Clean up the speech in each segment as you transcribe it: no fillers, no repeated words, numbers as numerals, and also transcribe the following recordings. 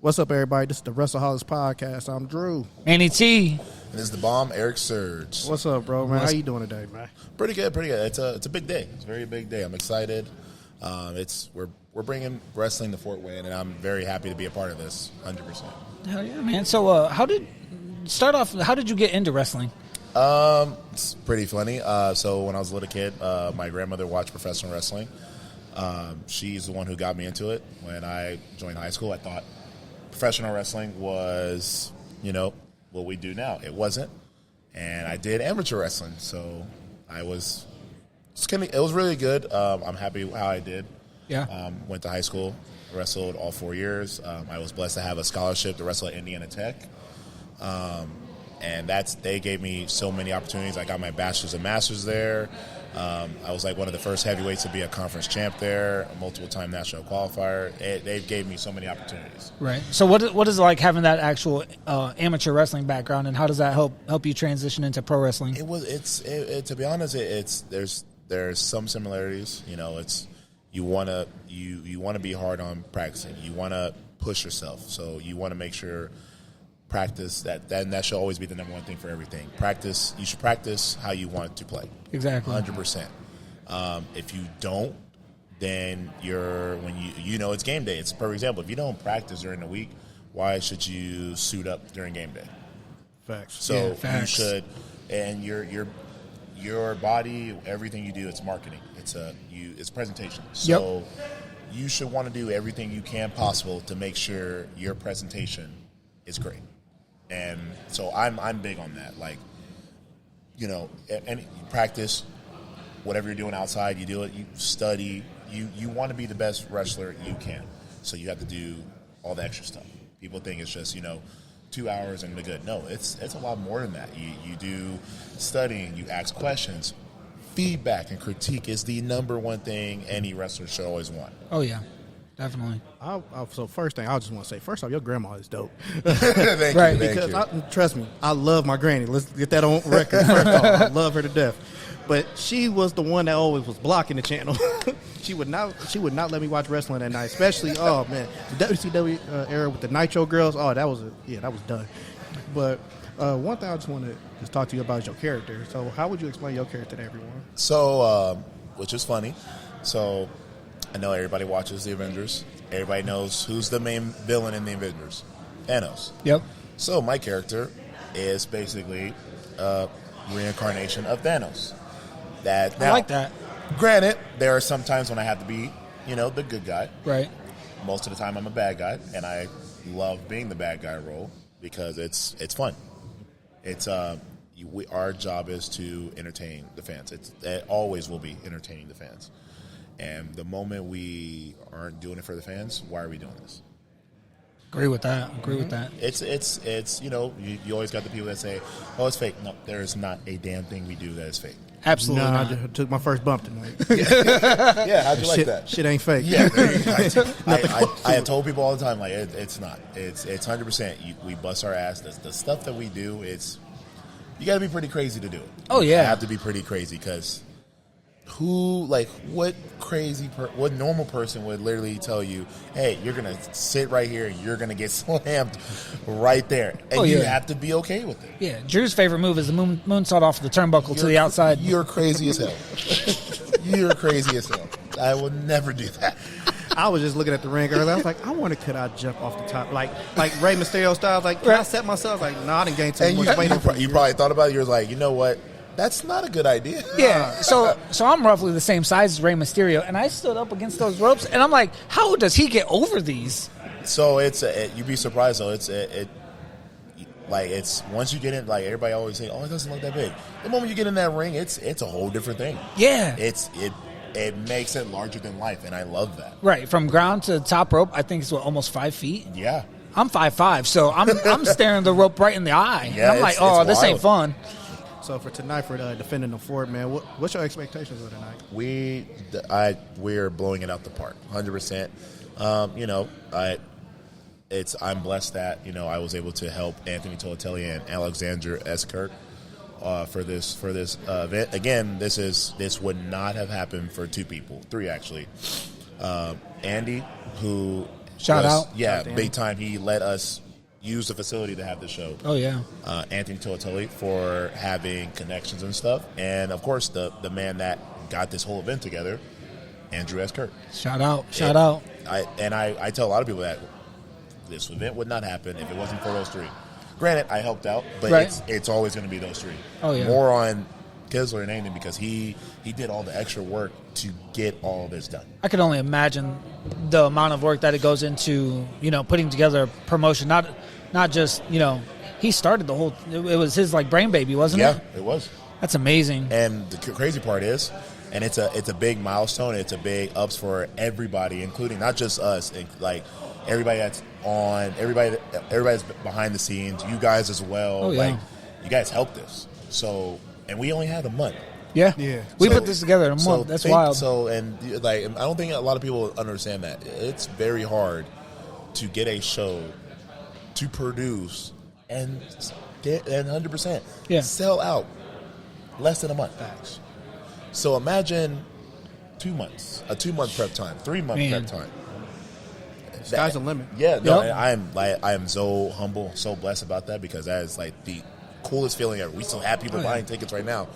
What's up, everybody? This is the WrestleHolics Podcast. I'm Drew. Manny T. And this is the bomb, Erick Surge. What's up, bro, man? How you doing today, man? Pretty good, pretty good. It's a big day. It's a very big day. I'm excited. We're bringing wrestling to Fort Wayne, and I'm very happy to be a part of this, 100%. Hell yeah, man. So how did you get into wrestling? It's pretty funny. So when I was a little kid, my grandmother watched professional wrestling. She's the one who got me into it. When I joined high school, I thought professional wrestling was, what we do now. It wasn't. And I did amateur wrestling. So it was really good. I'm happy how I did. Yeah. Went to high school, wrestled all 4 years. I was blessed to have a scholarship to wrestle at Indiana Tech. And they gave me so many opportunities. I got my bachelor's and master's there. I was like one of the first heavyweights to be a conference champ there, a multiple-time national qualifier. They gave me so many opportunities. Right. So what is it like having that actual amateur wrestling background, and how does that help you transition into pro wrestling? To be honest, there's some similarities. You want to be hard on practicing. You want to push yourself. So you want to make sure practice that should always be the number one thing for everything. Practice. You should practice how you want to play. Exactly. 100%. If you don't, then it's game day. It's a perfect example. If you don't practice during the week, why should you suit up during game day? Facts. So yeah, facts. You should, and your body, everything you do, it's marketing. It's presentation. So you should want to do everything you can possible to make sure your presentation is great. And so I'm big on that. Like, and you practice whatever you're doing outside. You do it. You study. You want to be the best wrestler you can. So you have to do all the extra stuff. People think it's just 2 hours and be good. No, it's a lot more than that. You do studying. You ask questions. Feedback and critique is the number one thing any wrestler should always want. Oh yeah. Definitely. So first thing I just want to say, first off, your grandma is dope. Thank right. you. Because trust me, I love my granny. Let's get that on record. First off, I love her to death. But she was the one that always was blocking the channel. She would not let me watch wrestling at night, especially the WCW era with the Nitro girls. Oh, that was done. But one thing I just want to just talk to you about is your character. So how would you explain your character to everyone? So, which is funny. So, I know everybody watches the Avengers. Everybody knows who's the main villain in the Avengers. Thanos. Yep. So my character is basically a reincarnation of Thanos. I like that. Granted, there are some times when I have to be, the good guy. Right. Most of the time I'm a bad guy, and I love being the bad guy role because it's fun. It's our job is to entertain the fans. It always will be entertaining the fans. And the moment we aren't doing it for the fans, why are we doing this? Agree with that. It's you always got the people that say, oh, it's fake. No, there is not a damn thing we do that is fake. Absolutely not. I took my first bump tonight. Yeah, how'd you like that? Shit ain't fake. Yeah, I had told people all the time, like, it's not. It's 100%. We bust our ass. The stuff that we do, you got to be pretty crazy to do it. Oh, yeah. You have to be pretty crazy because what normal person would literally tell you, hey, you're going to sit right here and you're going to get slammed right there. And you have to be okay with it. Yeah, Drew's favorite move is the moonsault off the turnbuckle to the outside. You're crazy as hell. You're crazy as hell. I will never do that. I was just looking at the ring earlier. I was like, I wonder could I jump off the top, like Rey Mysterio style? Like, can I set myself? Like, I didn't gain too much weight. You probably thought about it. You was like, you know what? That's not a good idea. Yeah, so I'm roughly the same size as Rey Mysterio, and I stood up against those ropes, and I'm like, how does he get over these? So you'd be surprised though. It's once you get in, like everybody always say, oh, it doesn't look that big. The moment you get in that ring, it's a whole different thing. Yeah, it makes it larger than life, and I love that. Right, from ground to top rope, I think it's almost 5 feet. Yeah, I'm 5'5", so I'm staring the rope right in the eye. Yeah, and I'm like, oh, this ain't fun. So for tonight, for defending the fort, man, what's your expectations for tonight? We're blowing it out the park, 100%. I'm blessed that I was able to help Anthony Tolatelli and Alexander S. Kirk for this event. Again, this would not have happened for 2 people, 3 actually. Andy, who Shout out. Yeah, Shout big time. He let us use the facility to have the show. Oh, yeah. Anthony Toatoli for having connections and stuff. And, of course, the man that got this whole event together, Andrew S. Kirk. Shout out. Shout out. I tell a lot of people that this event would not happen if it wasn't for those three. Granted, I helped out, but Right. it's always going to be those three. Oh, yeah. More on Kisler and Anthony because he did all the extra work to get all this done. I can only imagine the amount of work that it goes into, putting together a promotion. Not just, he started the whole. It was his brain baby, wasn't it? Yeah, it was. That's amazing. And the crazy part is, and it's a big milestone. It's a big ups for everybody, including not just us, everybody that's on, everybody's behind the scenes. You guys as well. Oh, yeah. You guys helped us. So, and we only had a month. Yeah. Yeah. We put this together in a month. That's wild. So, and I don't think a lot of people understand that. It's very hard to get a show to produce and 100% sell out less than a month. So imagine 2 months, a 2-month prep time, 3-month prep time. Sky's the limit. Yeah, no, Yep. I am so humble, so blessed about that because that is the coolest feeling ever. We still have people buying tickets right now,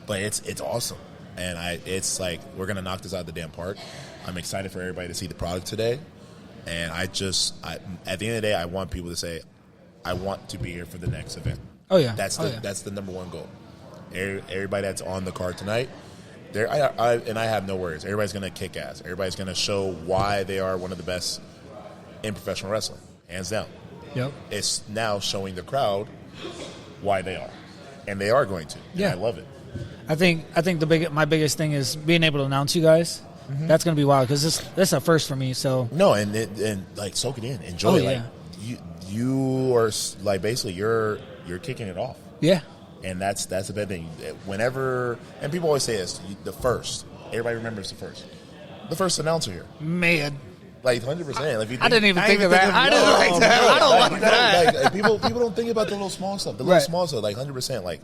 but it's awesome, and it's we're gonna knock this out of the damn park. I'm excited for everybody to see the product today, and at the end of the day, I want people to say, I want to be here for the next event. Oh, yeah. That's the number one goal. Everybody that's on the card tonight. I have no worries. Everybody's going to kick ass. Everybody's going to show why they are one of the best in professional wrestling, hands down. Yep. It's now showing the crowd why they are, and they are going to. Yeah. And I love it. I think my biggest thing is being able to announce you guys. Mm-hmm. That's going to be wild because this is a first for me. So No, and soak it in, enjoy it. You are basically you're kicking it off. Yeah. And that's the bad thing. Whenever, and people always say this, the first. Everybody remembers the first announcer here. Man. 100%. If you I didn't even think of that. I don't like that. People don't think about the little small stuff. The little small stuff, 100%.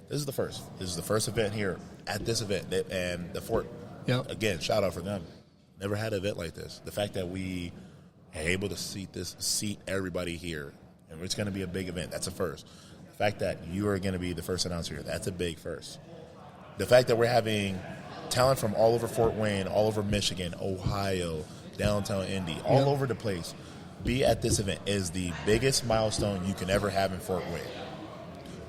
This is the first. This is the first event here at this event, and the Fort. Yep. Again, shout out for them. Never had an event like this. The fact that we are able to seat everybody here, and it's going to be a big event. That's a first. The fact that you are going to be the first announcer here, that's a big first. The fact that we're having talent from all over Fort Wayne, all over Michigan, Ohio, downtown Indy, all over the place, be at this event is the biggest milestone you can ever have in Fort Wayne.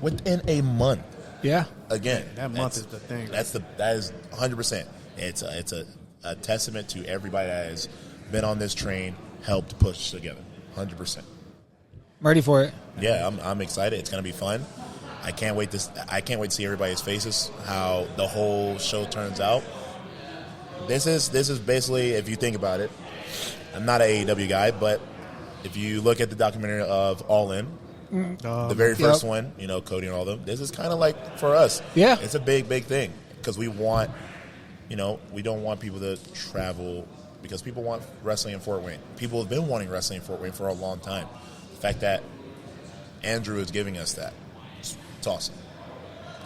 Within a month. Yeah. Again, That month is the thing. That is 100%. It's a testament to everybody that has been on this train, helped push together. 100%. I'm ready for it. Yeah, I'm excited. It's going to be fun. I can't wait to see everybody's faces, how the whole show turns out. This is basically, if you think about it, I'm not an AEW guy, but if you look at the documentary of All In, the very first one, Cody and all them, this is kind of like for us. Yeah. It's a big, big thing because we want, we don't want people to travel because people want wrestling in Fort Wayne. People have been wanting wrestling in Fort Wayne for a long time. The fact that Andrew is giving us that, it's awesome.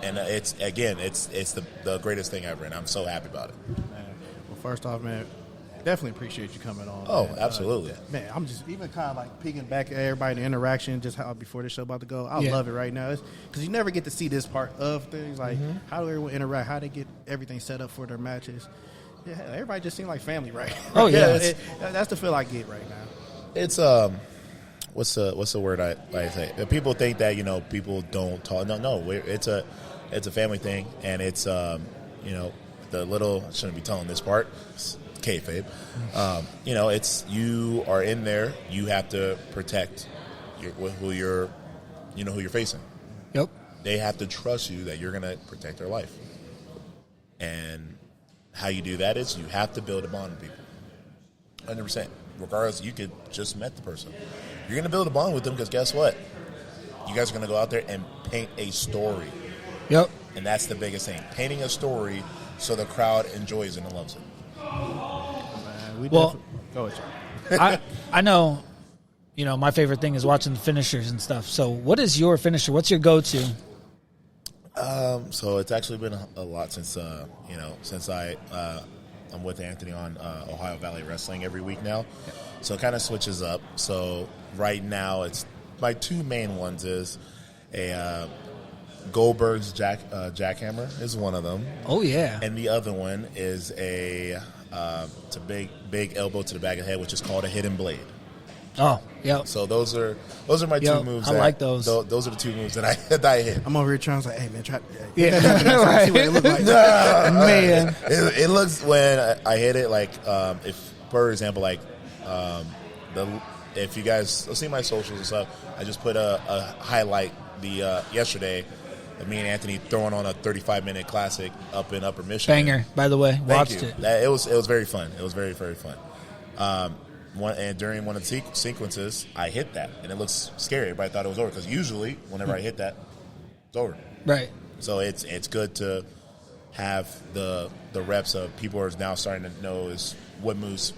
And it's the greatest thing ever, and I'm so happy about it. Man. Well, first off, man, definitely appreciate you coming on. Oh, man. absolutely. Man, I'm just even kind of peeking back at everybody, the interaction, just how before the show about to go. I love it right now because you never get to see this part of things, how do everyone interact, how they get everything set up for their matches. Yeah, everybody just seems like family, right? Oh, yeah. That's the feel I get right now. It's what's the word I say? People think that people don't talk. No, it's a family thing, and it's the little, I shouldn't be telling this part. It's kayfabe. It's you are in there. You have to protect who you're facing. Yep. They have to trust you that you're going to protect their life, and how you do that is you have to build a bond with people. 100%. Regardless, you could just met the person. You're going to build a bond with them because guess what? You guys are going to go out there and paint a story. Yep. And that's the biggest thing. Painting a story so the crowd enjoys it and loves it. Man, Well, go ahead. I know, my favorite thing is watching the finishers and stuff. So what is your finisher? What's your go-to? So it's actually been a lot since I I'm with Anthony on Ohio Valley Wrestling every week now, so it kind of switches up. So right now, it's my two main ones is a Goldberg's jackhammer is one of them. Oh yeah. And the other one is it's a big elbow to the back of the head, which is called a hidden blade. Oh, yeah. So those are my two moves. I like those. Those are the two moves that I hit. I'm over here trying to say, hey man, try. Yeah, right. See what it look like. Man. It looks when I hit it like if, for example, like if you guys see my socials and stuff, I just put a highlight yesterday. Me and Anthony throwing on a 35-minute classic up in Upper Michigan. Banger, by the way. Watched it. It was very fun. It was very, very fun. And during one of the sequences, I hit that, and it looks scary. Everybody thought it was over because usually, whenever I hit that, it's over. Right. So it's good to have the reps of people are now starting to know is what moves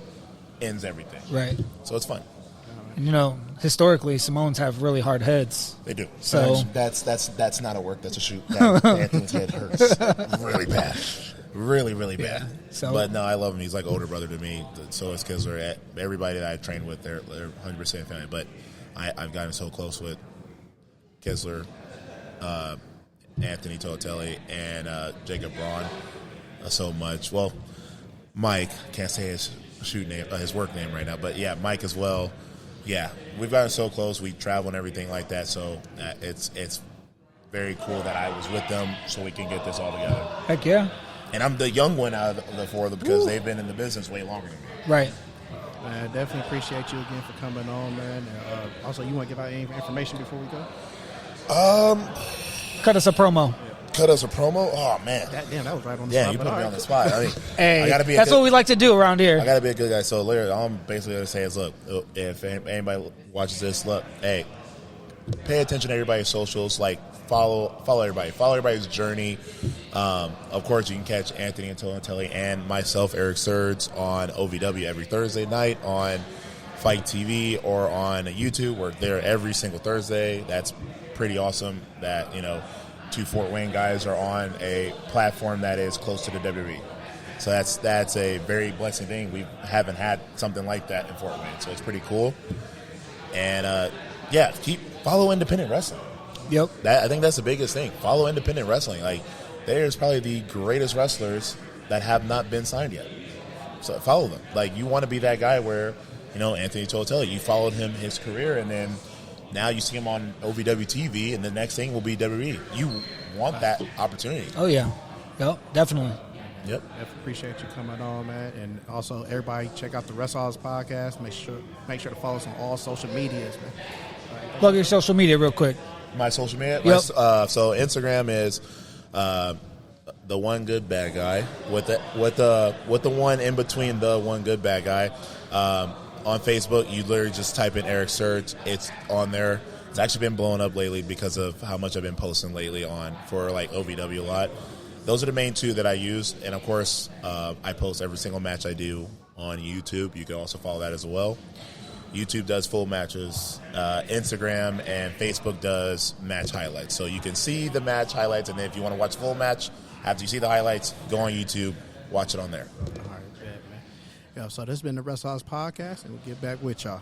ends everything. Right. So it's fun. And, historically, Samoans have really hard heads. They do. So that's not a work. That's a shoot. Anthony's head hurts really bad, really really bad. So, but no, I love him. He's like older brother to me. So is Kisler. Everybody that I trained with, they're 100% family. But I've gotten so close with Kisler, Anthony Totelli, and Jacob Brawn so much. Well, Mike, can't say his his work name right now, but yeah, Mike as well. Yeah, we've gotten so close. We travel and everything like that. So it's very cool that I was with them so we can get this all together. Heck yeah. And I'm the young one out of the four of them because they've been in the business way longer than me. Right. Man, definitely appreciate you again for coming on, man. Also, you want to give out any information before we go? Cut us a promo. Cut us a promo? Oh, man. That was right on the spot. Yeah, you put me on the spot. I mean, Hey, I gotta be that's what we like to do around here. I got to be a good guy. So, literally, all I'm basically going to say is, look, if anybody watches this, look, hey, pay attention to everybody's socials. Like, follow everybody. Follow everybody's journey. Of course, you can catch Anthony Totelli and myself, Erick Surge, on OVW every Thursday night on Fight TV or on YouTube. We're there every single Thursday. That's pretty awesome that, two Fort Wayne guys are on a platform that is close to the WWE. So that's a very blessing thing. We haven't had something like that in Fort Wayne, so it's pretty cool. And follow independent wrestling. Yep. I think that's the biggest thing. Follow independent wrestling. Like, there's probably the greatest wrestlers that have not been signed yet. So follow them. Like, you want to be that guy where, Anthony Totelli, you followed him his career, and then now you see him on OVW TV, and the next thing will be WWE. You want that opportunity. Oh, yeah. Yep, definitely. Yep. Definitely appreciate you coming on, man. And also, everybody check out the Wrestlers podcast. Make sure to follow us on all social medias, man. Plug your social media real quick. My social media? Yep. So Instagram is the one good bad guy with the one in between the one good bad guy. On Facebook, you literally just type in Erick Surge. It's on there. It's actually been blowing up lately because of how much I've been posting lately for like OVW a lot. Those are the main two that I use. And, of course, I post every single match I do on YouTube. You can also follow that as well. YouTube does full matches. Instagram and Facebook does match highlights. So you can see the match highlights, and then if you want to watch full match, after you see the highlights, go on YouTube, watch it on there. All right, man. So this has been the Wrestlers podcast, and we'll get back with y'all.